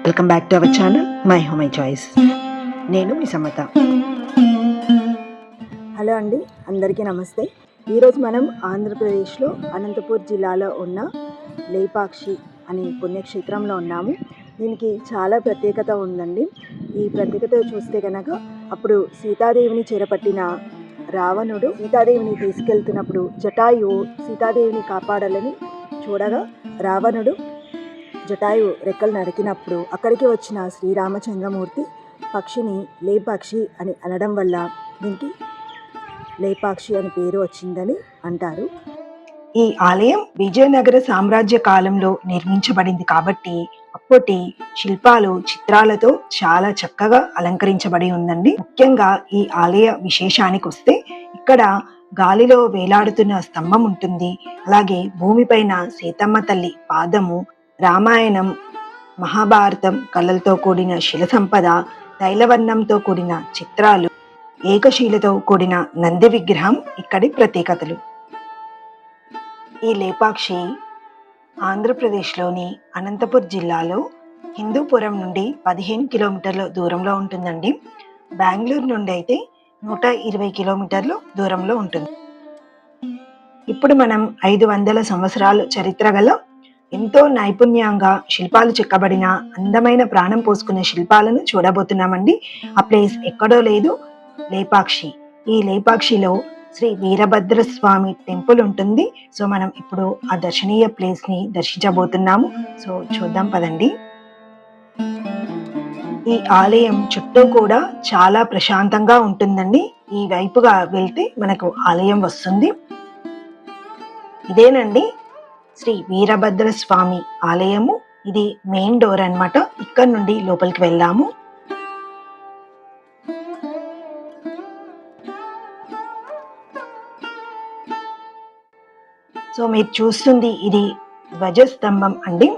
Welcome back to our channel my home my choice. నేను మీ Samata. Hello అండి, అందరికీ నమస్తే. ఈరోజు మనం ఆంధ్రప్రదేశ్లో అనంతపూర్ జిల్లాలో ఉన్న లేపాక్షి అనే పుణ్యక్షేత్రంలో ఉన్నాము. దీనికి చాలా ప్రత్యేకత ఉందండి. ఈ ప్రత్యేకత చూస్తే కనుక అప్పుడు సీతాదేవిని చేరపట్టిన రావణుడు సీతాదేవిని తీసుకెళ్తున్నప్పుడు జటాయువు సీతాదేవిని కాపాడాలని చూడగా రావణుడు జటాయు రెక్కలు నరికినప్పుడు అక్కడికి వచ్చిన శ్రీరామచంద్రమూర్తి పక్షిని లేపాక్షి అని అనడం వల్ల దీనికి లేపాక్షి అని పేరు వచ్చిందని అంటారు. ఈ ఆలయం విజయనగర సామ్రాజ్య కాలంలో నిర్మించబడింది కాబట్టి అప్పటి శిల్పాలు చిత్రాలతో చాలా చక్కగా అలంకరించబడి ఉందండి. ముఖ్యంగా ఈ ఆలయ విశేషానికి వస్తే ఇక్కడ గాలిలో వేలాడుతున్న స్తంభం ఉంటుంది. అలాగే భూమిపైన సీతమ్మ తల్లి పాదము, రామాయణం, మహాభారతం కళలతో కూడిన శిల సంపద, తైలవర్ణంతో కూడిన చిత్రాలు, ఏకశీలతో కూడిన నంది విగ్రహం ఇక్కడి ప్రత్యేకతలు. ఈ లేపాక్షి ఆంధ్రప్రదేశ్లోని అనంతపూర్ జిల్లాలో హిందూపురం నుండి 15 కిలోమీటర్ల దూరంలో ఉంటుందండి. బెంగళూరు నుండి అయితే 120 కిలోమీటర్లు దూరంలో ఉంటుంది. ఇప్పుడు మనం 500 సంవత్సరాల చరిత్ర గల ఎంతో నైపుణ్యంగా శిల్పాలు చెక్కబడిన అందమైన ప్రాణం పోసుకున్న శిల్పాలను చూడబోతున్నామండి. ఆ ప్లేస్ ఎక్కడో లేదు, లేపాక్షి. ఈ లేపాక్షిలో శ్రీ వీరభద్రస్వామి టెంపుల్ ఉంటుంది. సో మనం ఇప్పుడు ఆ దర్శనీయ ప్లేస్ ని దర్శించబోతున్నాము. సో చూద్దాం పదండి. ఈ ఆలయం చుట్టూ కూడా చాలా ప్రశాంతంగా ఉంటుందండి. ఈ వైపుగా వెళ్తే మనకు ఆలయం వస్తుంది. ఇదేనండి శ్రీ వీరభద్రస్వామి ఆలయము. ఇది మెయిన్ డోర్ అన్నమాట. ఇక్కడ నుండి లోపలికి వెళ్దాము. సో మీరు చూస్తుంది ఇది ధ్వజస్తంభం అండి.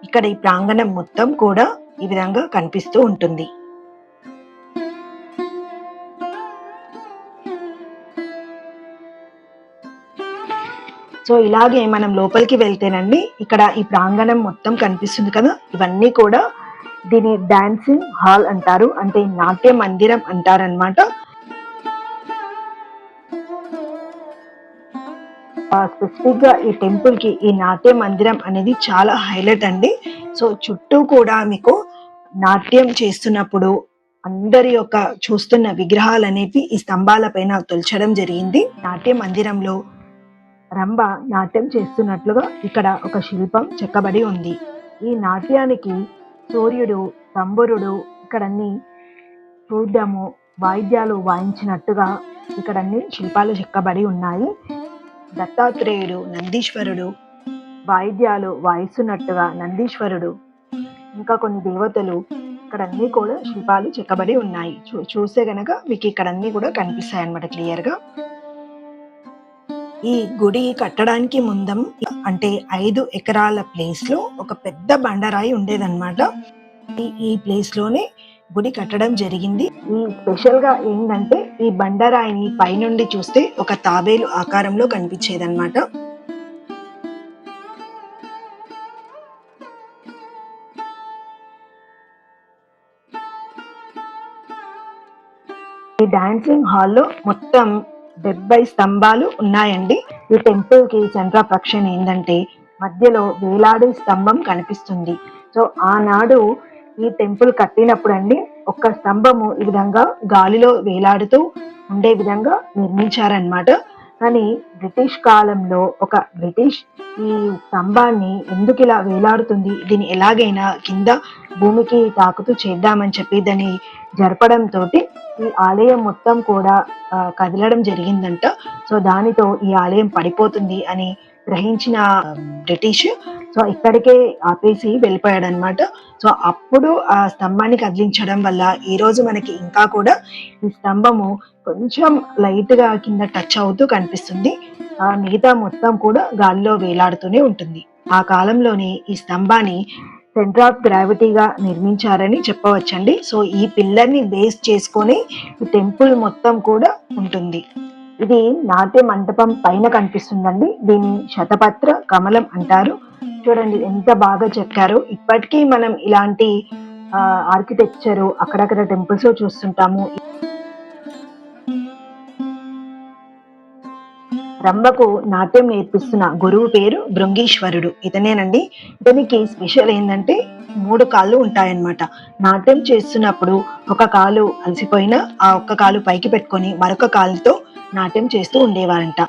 ఇక్కడ ఈ ప్రాంగణం మొత్తం కూడా ఈ విధంగా కనిపిస్తూ ఉంటుంది. సో ఇలాగే మనం లోపలికి వెళ్తేనండి ఇక్కడ ఈ ప్రాంగణం మొత్తం కనిపిస్తుంది కదా. ఇవన్నీ కూడా దీని డాన్సింగ్ హాల్ అంటారు, అంటే నాట్య మందిరం అంటారనమాట. స్పెసిఫిక్ గా ఈ టెంపుల్ కి ఈ నాట్య మందిరం అనేది చాలా హైలైట్ అండి. సో చుట్టూ కూడా మీకు నాట్యం చేస్తున్నప్పుడు అందరి యొక్క చూస్తున్న విగ్రహాలు అనేవి ఈ స్తంభాల పైన తొలచడం జరిగింది. నాట్య మందిరంలో రంభ నాట్యం చేస్తున్నట్లుగా ఇక్కడ ఒక శిల్పం చెక్కబడి ఉంది. ఈ నాట్యానికి సూర్యుడు, తంబురుడు ఇక్కడన్ని చూడ్డము, వాయిద్యాలు వాయించినట్టుగా ఇక్కడన్ని శిల్పాలు చెక్కబడి ఉన్నాయి. దత్తాత్రేయుడు, నందీశ్వరుడు వాయిద్యాలు వాయిస్తున్నట్టుగా నందీశ్వరుడు, ఇంకా కొన్ని దేవతలు ఇక్కడన్నీ కూడా శిల్పాలు చెక్కబడి ఉన్నాయి. చూస్తే గనక మీకు ఇక్కడన్నీ కూడా కనిపిస్తాయి అన్నమాట క్లియర్ గా. ఈ గుడి కట్టడానికి ముందం అంటే 5 ఎకరాల ప్లేస్ లో ఒక పెద్ద బండరాయి ఉండేదన్నమాట. ఈ ప్లేస్ లోనే గుడి కట్టడం జరిగింది. ఈ స్పెషల్ గా ఏంటంటే ఈ బండరాయిని పైనుండి చూస్తే ఒక తాబేలు ఆకారంలో కనిపించేదన్నమాట. ఈ డాన్సింగ్ హాల్లో మొత్తం 70 స్తంభాలు ఉన్నాయండి. ఈ టెంపుల్ కి సెంటర్ అట్రాక్షన్ ఏంటంటే మధ్యలో వేలాడే స్తంభం కనిపిస్తుంది. సో ఆనాడు ఈ టెంపుల్ కట్టినప్పుడు అండి ఒక్క స్తంభము ఈ విధంగా గాలిలో వేలాడుతూ ఉండే విధంగా నిర్మించారనమాట. కానీ బ్రిటిష్ కాలంలో ఒక బ్రిటిష్ ఈ స్తంభాన్ని ఎందుకు ఇలా వేలాడుతుంది, దీన్ని ఎలాగైనా కింద భూమికి తాకుతూ చేద్దామని చెప్పి దాన్ని జరపడంతో ఈ ఆలయం మొత్తం కూడా కదలడం జరిగిందంట. సో దానితో ఈ ఆలయం పడిపోతుంది అని గ్రహించిన బ్రిటిష్ సో ఇక్కడికే ఆపేసి వెళ్ళిపోయాడు అనమాట. సో అప్పుడు ఆ స్తంభాన్ని కదిలించడం వల్ల ఈ రోజు మనకి ఇంకా కూడా ఈ స్తంభము కొంచెం లైట్ గా కింద టచ్ అవుతూ కనిపిస్తుంది. మిగతా మొత్తం కూడా గాలిలో వేలాడుతూనే ఉంటుంది. ఆ కాలంలోనే ఈ స్తంభాన్ని సెంటర్ ఆఫ్ గ్రావిటీగా నిర్మించారని చెప్పవచ్చండి. సో ఈ పిల్లర్ ని బేస్ చేసుకొని ఈ టెంపుల్ మొత్తం కూడా ఉంటుంది. ఇది నాట్య మంటపం పైన కనిపిస్తుందండి. దీన్ని శతపత్ర కమలం అంటారు. చూడండి ఎంత బాగా చెక్కారు. ఇప్పటికీ మనం ఇలాంటి ఆర్కిటెక్చర్ అక్కడక్కడ టెంపుల్స్ చూస్తుంటాము. రంభకు నాట్యం నేర్పిస్తున్న గురువు పేరు భృంగీశ్వరుడు. ఇతనేనండి. ఇతనికి స్పెషల్ ఏంటంటే 3 కాళ్ళు ఉంటాయన్నమాట. నాట్యం చేస్తున్నప్పుడు ఒక కాలు అలసిపోయినా ఆ ఒక్క కాలు పైకి పెట్టుకొని మరొక కాలుతో నాట్యం చేస్తూ ఉండేవారంట.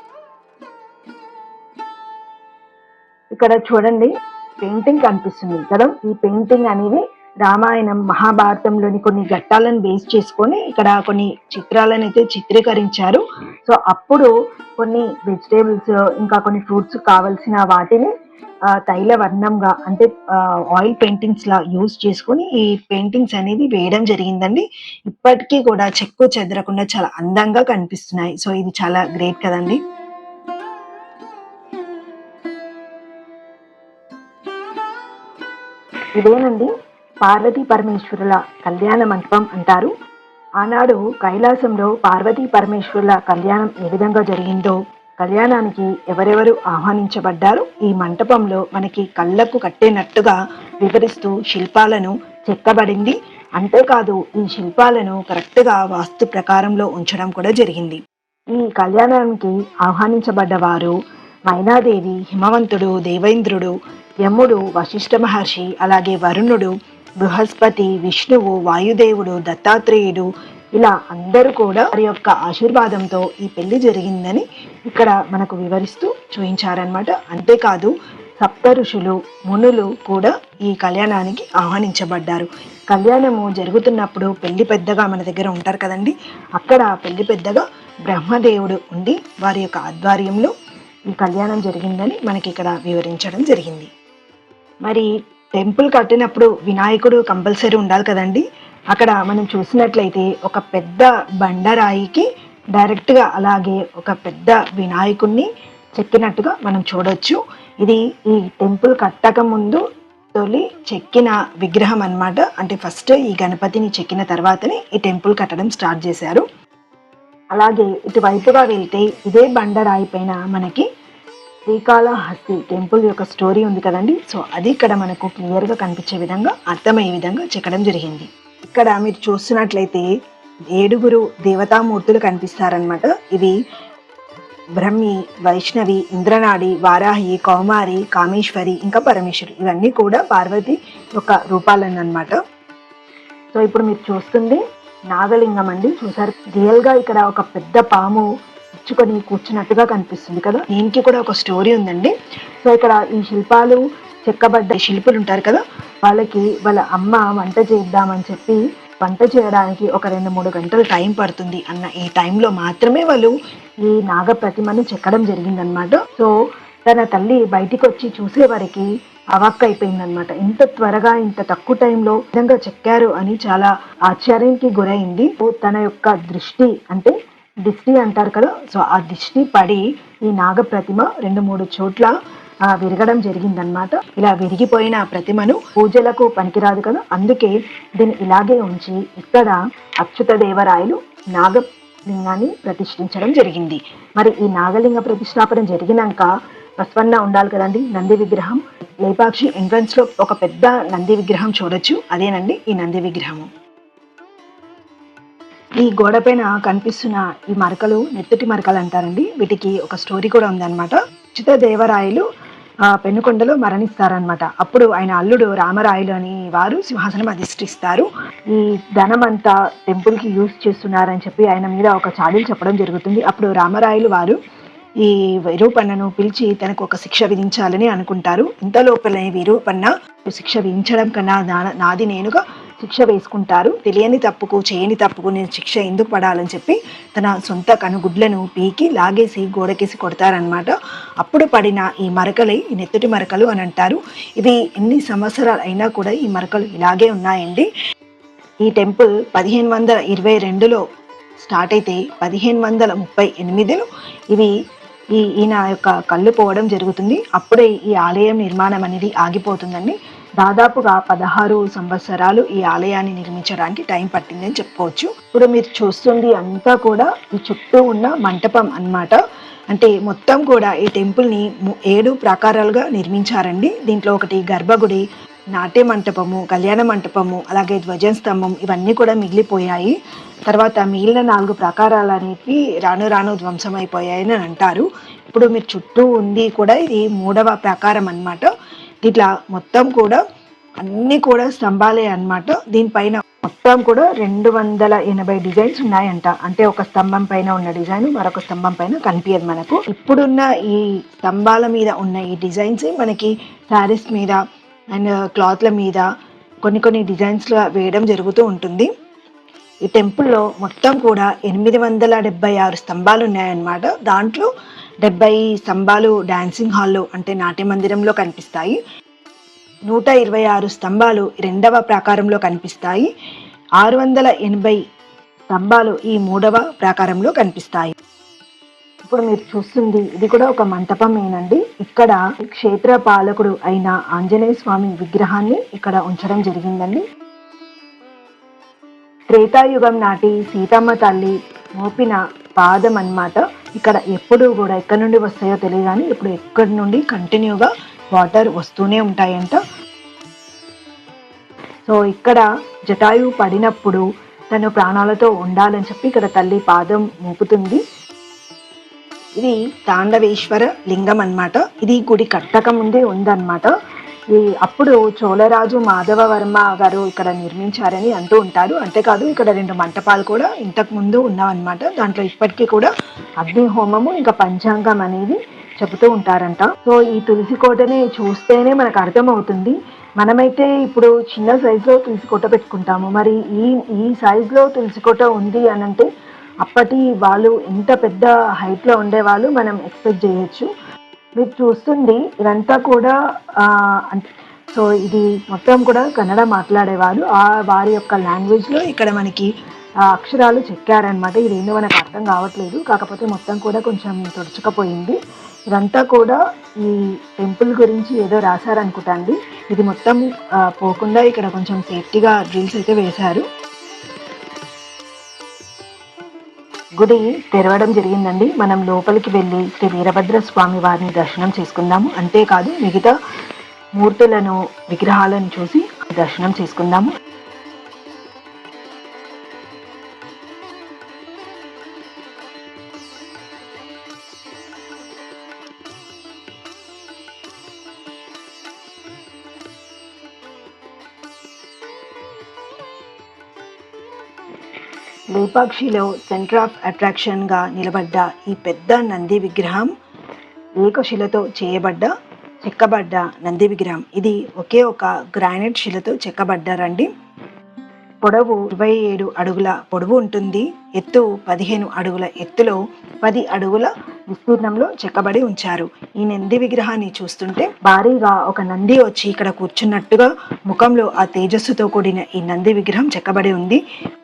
ఇక్కడ చూడండి పెయింటింగ్ కనిపిస్తుంది కదా. ఈ పెయింటింగ్ అనేది రామాయణం మహాభారతంలోని కొన్ని ఘట్టాలను బేస్ చేసుకొని ఇక్కడ కొన్ని చిత్రాలను అయితే చిత్రీకరించారు. సో అప్పుడు కొన్ని వెజిటేబుల్స్ ఇంకా కొన్ని ఫ్రూట్స్ కావలసిన వాటిని తైల వర్ణంగా అంటే ఆయిల్ పెయింటింగ్స్ లా యూజ్ చేసుకొని ఈ పెయింటింగ్స్ అనేది వేయడం జరిగిందండి. ఇప్పటికీ కూడా చెక్కు చెదరకుండా చాలా అందంగా కనిపిస్తున్నాయి. సో ఇది చాలా గ్రేట్ కదండి. ఇదేనండి పార్వతీ పరమేశ్వరుల కళ్యాణ మంటపం అంటారు. ఆనాడు కైలాసంలో పార్వతీ పరమేశ్వరుల కళ్యాణం ఏ విధంగా జరిగిందో, కళ్యాణానికి ఎవరెవరు ఆహ్వానించబడ్డారు ఈ మంటపంలో మనకి కళ్ళకు కట్టేనట్టుగా వివరిస్తూ శిల్పాలను చెక్కబడింది. అంతేకాదు ఈ శిల్పాలను కరెక్ట్గా వాస్తు ప్రకారంలో ఉంచడం కూడా జరిగింది. ఈ కళ్యాణానికి ఆహ్వానించబడ్డ వారు మైనాదేవి, హిమవంతుడు, దేవేంద్రుడు, యముడు, వశిష్ఠ మహర్షి, అలాగే వరుణుడు, బృహస్పతి, విష్ణువు, వాయుదేవుడు, దత్తాత్రేయుడు, ఇలా అందరూ కూడా వారి యొక్క ఆశీర్వాదంతో ఈ పెళ్లి జరిగిందని ఇక్కడ మనకు వివరిస్తూ చూపించారనమాట. అంతేకాదు సప్త ఋషులు, మునులు కూడా ఈ కళ్యాణానికి ఆహ్వానించబడ్డారు. కళ్యాణము జరుగుతున్నప్పుడు పెళ్లి పెద్దగా మన దగ్గర ఉంటారు కదండి, అక్కడ పెళ్లి పెద్దగా బ్రహ్మదేవుడు ఉండి వారి యొక్క ఆధ్వర్యంలో ఈ కళ్యాణం జరిగిందని మనకి ఇక్కడ వివరించడం జరిగింది. మరి టెంపుల్ కట్టినప్పుడు వినాయకుడు కంపల్సరీ ఉండాలి కదండి. అక్కడ మనం చూసినట్లయితే ఒక పెద్ద బండరాయికి డైరెక్ట్గా అలాగే ఒక పెద్ద వినాయకుడిని చెక్కినట్టుగా మనం చూడొచ్చు. ఇది ఈ టెంపుల్ కట్టక ముందు తొలి చెక్కిన విగ్రహం అన్నమాట. అంటే ఫస్ట్ ఈ గణపతిని చెక్కిన తర్వాతనే ఈ టెంపుల్ కట్టడం స్టార్ట్ చేశారు. అలాగే ఇటువైపుగా వెళ్తే ఇదే బండరాయి పైన మనకి శ్రీకాళహస్తి టెంపుల్ యొక్క స్టోరీ ఉంది కదండి. సో అది ఇక్కడ మనకు క్లియర్గా కనిపించే విధంగా అర్థమయ్యే విధంగా చెక్కడం జరిగింది. ఇక్కడ మీరు చూస్తున్నట్లయితే 7 దేవతామూర్తులు కనిపిస్తారనమాట. ఇవి బ్రహ్మి, వైష్ణవి, ఇంద్రనాడి, వారాహి, కౌమారి, కామేశ్వరి, ఇంకా పరమేశ్వరి, ఇవన్నీ కూడా పార్వతి యొక్క రూపాలన్నమాట. సో ఇప్పుడు మీరు చూస్తుంది నాగలింగం అండి. చూసారు రియల్గా ఇక్కడ ఒక పెద్ద పాము ఇచ్చుకొని కూర్చున్నట్టుగా కనిపిస్తుంది కదా. దీనికి కూడా ఒక స్టోరీ ఉందండి. సో ఇక్కడ ఈ శిల్పాలు చెక్కబడ్డ శిల్పులు ఉంటారు కదా, వాళ్ళకి వాళ్ళ అమ్మ వంట చేద్దామని చెప్పి వంట చేయడానికి ఒక 2-3 గంటలు టైం పడుతుంది అన్న ఈ టైంలో మాత్రమే వాళ్ళు ఈ నాగ ప్రతిమను చెక్కడం జరిగిందనమాట. సో తన తల్లి బయటికి వచ్చి చూసే వారికి అవాక్ అయిపోయిందనమాట. ఇంత త్వరగా ఇంత తక్కువ టైంలో విధంగా చెక్కారు అని చాలా ఆశ్చర్యానికి గురైంది. తన యొక్క దృష్టి అంటే దిష్టి అంటారు కదా, సో ఆ దిష్టి పడి ఈ నాగ ప్రతిమ 2-3 చోట్ల విరగడం జరిగిందనమాట. ఇలా విరిగిపోయిన ప్రతిమను పూజలకు పనికిరాదు కదా, అందుకే దీన్ని ఇలాగే ఉంచి ఇక్కడ అచ్యుత దేవరాయలు నాగలింగాన్ని ప్రతిష్ఠించడం జరిగింది. మరి ఈ నాగలింగ ప్రతిష్టాపన జరిగినాక బసవన్న ఉండాలి కదండి, నంది విగ్రహం. లేపాక్షి ఎంట్రన్స్ లో ఒక పెద్ద నంది విగ్రహం చూడొచ్చు, అదేనండి ఈ నంది విగ్రహము. ఈ గోడ పైన కనిపిస్తున్న ఈ మరకలు నెత్తటి మరకలు అంటారండి. వీటికి ఒక స్టోరీ కూడా ఉందన్నమాట. అచ్యుత దేవరాయలు పెనుకొండలో మరణిస్తారనమాట. అప్పుడు ఆయన అల్లుడు రామరాయలు అని వారు సింహాసనం అధిష్ఠిస్తారు. ఈ ధనం అంతా టెంపుల్ కి యూజ్ చేస్తున్నారని చెప్పి ఆయన మీద ఒక చాడీలు చెప్పడం జరుగుతుంది. అప్పుడు రామరాయలు వారు ఈ విరూపన్నను పిలిచి తనకు ఒక శిక్ష విధించాలని అనుకుంటారు. ఇంతలోపలనే విరూపన్న శిక్ష విధించడం కన్నా నాది నేనుగా శిక్ష వేసుకుంటారు. తెలియని తప్పుకు చేయని తప్పుకు నేను శిక్ష ఎందుకు పడాలని చెప్పి తన సొంత కనుగుడ్లను పీకి లాగేసి గోడకేసి కొడతారనమాట. అప్పుడు పడిన ఈ మరకలే ఈ నెత్తటి మరకలు అని అంటారు. ఇవి ఎన్ని సంవత్సరాలు అయినా కూడా ఈ మరకలు ఇలాగే ఉన్నాయండి. ఈ టెంపుల్ 1522లో స్టార్ట్ అయితే 1538లో ఇవి ఈయన యొక్క కళ్ళు పోవడం జరుగుతుంది. అప్పుడే ఈ ఆలయం నిర్మాణం అనేది ఆగిపోతుందండి. దాదాపుగా 16 సంవత్సరాలు ఈ ఆలయాన్ని నిర్మించడానికి టైం పట్టిందని చెప్పుకోవచ్చు. ఇప్పుడు మీరు చూస్తుంది అంతా కూడా ఈ చుట్టూ ఉన్న మంటపం అన్నమాట. అంటే మొత్తం కూడా ఈ టెంపుల్ని 7 ప్రాకారాలుగా నిర్మించారండి. దీంట్లో ఒకటి గర్భగుడి, నాట్య మంటపము, కళ్యాణ మంటపము, అలాగే ధ్వజ స్తంభం ఇవన్నీ కూడా మిగిలిపోయాయి. తర్వాత మిగిలిన 4 ప్రాకారాలు అనేవి రాను రాను ధ్వంసమైపోయాయని అంటారు. ఇప్పుడు మీరు చుట్టూ ఉంది కూడా ఇది 3వ ప్రాకారం అన్నమాట. ఇట్లా మొత్తం కూడా అన్నీ కూడా స్తంభాలే అన్నమాట. దీనిపైన మొత్తం కూడా 280 డిజైన్స్ ఉన్నాయంట. అంటే ఒక స్తంభం పైన ఉన్న డిజైన్ మరొక స్తంభం పైన కనిపించదు మనకు. ఇప్పుడున్న ఈ స్తంభాల మీద ఉన్న ఈ డిజైన్స్ మనకి శారీస్ మీద అండ్ క్లాత్ల మీద కొన్ని డిజైన్స్గా వేయడం జరుగుతూ ఉంటుంది. ఈ టెంపుల్లో మొత్తం కూడా 876 స్తంభాలు ఉన్నాయన్నమాట. దాంట్లో 70 స్తంభాలు డాన్సింగ్ హాల్లో అంటే నాట్య మందిరంలో కనిపిస్తాయి. 126 స్తంభాలు 2వ ప్రాకారంలో కనిపిస్తాయి. 680 స్తంభాలు ఈ 3వ ప్రాకారంలో కనిపిస్తాయి. ఇప్పుడు మీరు చూస్తుంది ఇది కూడా ఒక మంటపమేనండి. ఇక్కడ క్షేత్ర పాలకుడు అయిన ఆంజనేయ స్వామి విగ్రహాన్ని ఇక్కడ ఉంచడం జరిగిందండి. త్రేతాయుగం నాటి సీతమ్మ తల్లి మోపిన పాదం అన్నమాట. ఇక్కడ ఎప్పుడు కూడా ఎక్కడి నుండి వస్తాయో తెలియదు కానీ ఇప్పుడు ఎక్కడి నుండి కంటిన్యూగా వాటర్ వస్తూనే ఉంటాయంట. సో ఇక్కడ జటాయు పడినప్పుడు తను ప్రాణాలతో ఉండాలని చెప్పి ఇక్కడ తల్లి పాదం మోపుతుంది. ఇది తాండవేశ్వర లింగం అన్నమాట. ఇది గుడి కట్టక ముందే ఉందన్నమాట. అప్పుడు చోళరాజు మాధవవర్మ గారు ఇక్కడ నిర్మించారని అంటూ ఉంటారు. అంతేకాదు ఇక్కడ 2 మంటపాలు కూడా ఇంతకు ముందు ఉన్నావన్నమాట. దాంట్లో ఇప్పటికీ కూడా అగ్ని హోమము ఇంకా పంచాంగం అనేది చెబుతూ ఉంటారంట. సో ఈ తులసి కోటని చూస్తేనే మనకు అర్థమవుతుంది. మనమైతే ఇప్పుడు చిన్న సైజులో తులసి కోట పెట్టుకుంటాము. మరి ఈ సైజులో తులసి కోట ఉంది అని అంటే అప్పటి వాళ్ళు ఎంత పెద్ద హైట్లో ఉండేవాళ్ళు మనం ఎక్స్పెక్ట్ చేయొచ్చు. మీరు చూస్తుంది ఇదంతా కూడా సో ఇది మొత్తం కూడా కన్నడ మాట్లాడేవాళ్ళు. వారి యొక్క లాంగ్వేజ్లో ఇక్కడ మనకి అక్షరాలు చెక్కారనమాట. ఇదేందో మనకు అర్థం కావట్లేదు, కాకపోతే మొత్తం కూడా కొంచెం తుడుచుకపోయింది. ఇదంతా కూడా ఈ టెంపుల్ గురించి ఏదో రాశారనుకుంటా అండి. ఇది మొత్తం పోకుండా ఇక్కడ కొంచెం సేఫ్టీగా డ్రిల్స్ అయితే వేశారు. గుడి తెరవడం జరిగిందండి. మనం లోపలికి వెళ్ళి శ్రీ వీరభద్ర స్వామి వారిని దర్శనం చేసుకుందాము. అంతేకాదు మిగతా మూర్తులను విగ్రహాలను చూసి దర్శనం చేసుకుందాము. లేపాక్షిలో సెంటర్ ఆఫ్ అట్రాక్షన్గా నిలబడ్డ ఈ పెద్ద నంది విగ్రహం ఏకశిలతో చెక్కబడ్డ నంది విగ్రహం. ఇది ఒకే ఒక గ్రానైట్ శిలతో చెక్కబడ్డారండి. పొడవు 27 అడుగుల పొడవు ఉంటుంది. ఎత్తు 15 అడుగుల ఎత్తులో 10 అడుగుల విస్తీర్ణంలో చెక్కబడి ఉంచారు. ఈ నంది విగ్రహాన్ని చూస్తుంటే భారీగా ఒక నంది వచ్చి ఇక్కడ కూర్చున్నట్టుగా ముఖంలో ఆ తేజస్సుతో కూడిన ఈ నంది విగ్రహం చెక్కబడి ఉంది.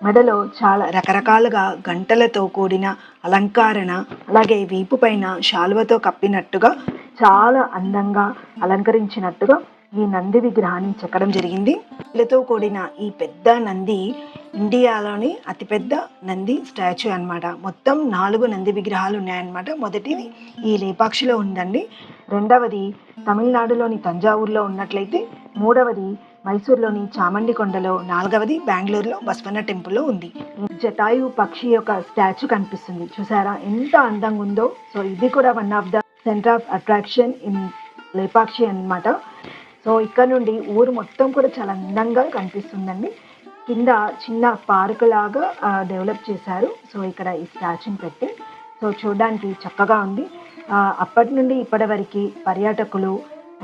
మెడలో చాలా రకరకాలుగా గంటలతో కూడిన అలంకరణ, అలాగే వీపు పైన శాలువతో కప్పినట్టుగా చాలా అందంగా అలంకరించినట్టుగా ఈ నంది విగ్రహాన్ని చెక్కడం జరిగింది. ఇళ్ళతో కూడిన ఈ పెద్ద నంది ఇండియాలోని అతిపెద్ద నంది స్టాచ్యూ అన్నమాట. మొత్తం 4 నంది విగ్రహాలు ఉన్నాయన్నమాట. మొదటిది ఈ లేపాక్షిలో ఉందండి, రెండవది తమిళనాడులోని తంజావూరులో ఉన్నట్లయితే, మూడవది మైసూర్లోని చామండి కొండలో, 4వది బెంగళూరులో బస్వన్న టెంపుల్లో ఉంది. జటాయు పక్షి యొక్క స్టాచ్యూ కనిపిస్తుంది, చూసారా ఎంత అందంగా ఉందో. సో ఇది కూడా one of the centre of attraction in Lepakshi అన్నమాట. సో ఇక్కడ నుండి ఊరు మొత్తం కూడా చాలా అందంగా కనిపిస్తుందండి. కింద చిన్న పార్క్ లాగా డెవలప్ చేశారు. సో ఇక్కడ ఈ స్టాచ్యూని పెట్టి సో చూడడానికి చక్కగా ఉంది. అప్పటి నుండి ఇప్పటి వరకు పర్యాటకులు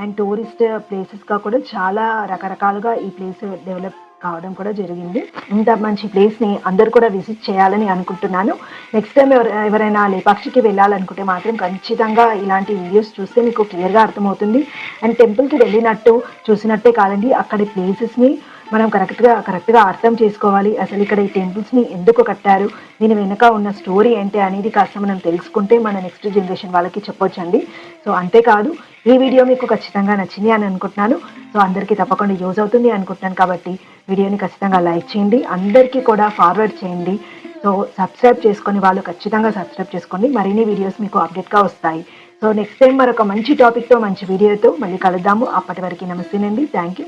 అండ్ టూరిస్ట్ ప్లేసెస్గా కూడా చాలా రకరకాలుగా ఈ ప్లేస్ డెవలప్ కావడం కూడా జరిగింది. ఇంత మంచి ప్లేస్ని అందరు కూడా విజిట్ చేయాలని అనుకుంటున్నాను. నెక్స్ట్ టైం ఎవరైనా లేపాక్షికి వెళ్ళాలనుకుంటే మాత్రం ఖచ్చితంగా ఇలాంటి వీడియోస్ చూస్తే మీకు క్లియర్గా అర్థమవుతుంది. అండ్ టెంపుల్కి వెళ్ళినట్టు చూసినట్టే కాదండి, అక్కడి ప్లేసెస్ని మనం కరెక్ట్గా అర్థం చేసుకోవాలి. అసలు ఇక్కడ ఈ టెంపుల్స్ని ఎందుకు కట్టారు, దీని వెనుక ఉన్న స్టోరీ ఏంటి అనేది కాస్త మనం తెలుసుకుంటే మన నెక్స్ట్ జనరేషన్ వాళ్ళకి చెప్పొచ్చండి. సో అంతేకాదు ఈ వీడియో మీకు ఖచ్చితంగా నచ్చింది అని అనుకుంటున్నాను. సో అందరికీ తప్పకుండా యూజ్ అవుతుంది అనుకుంటున్నాను కాబట్టి వీడియోని ఖచ్చితంగా లైక్ చేయండి, అందరికీ కూడా ఫార్వర్డ్ చేయండి. సో సబ్స్క్రైబ్ చేసుకొని వాళ్ళు ఖచ్చితంగా సబ్స్క్రైబ్ చేసుకోండి, మరిన్ని వీడియోస్ మీకు అప్డేట్గా వస్తాయి. సో నెక్స్ట్ టైం మరొక మంచి టాపిక్తో మంచి వీడియోతో మళ్ళీ కలుద్దాము. అప్పటి వరకు నమస్తేనండి, థ్యాంక్ యూ.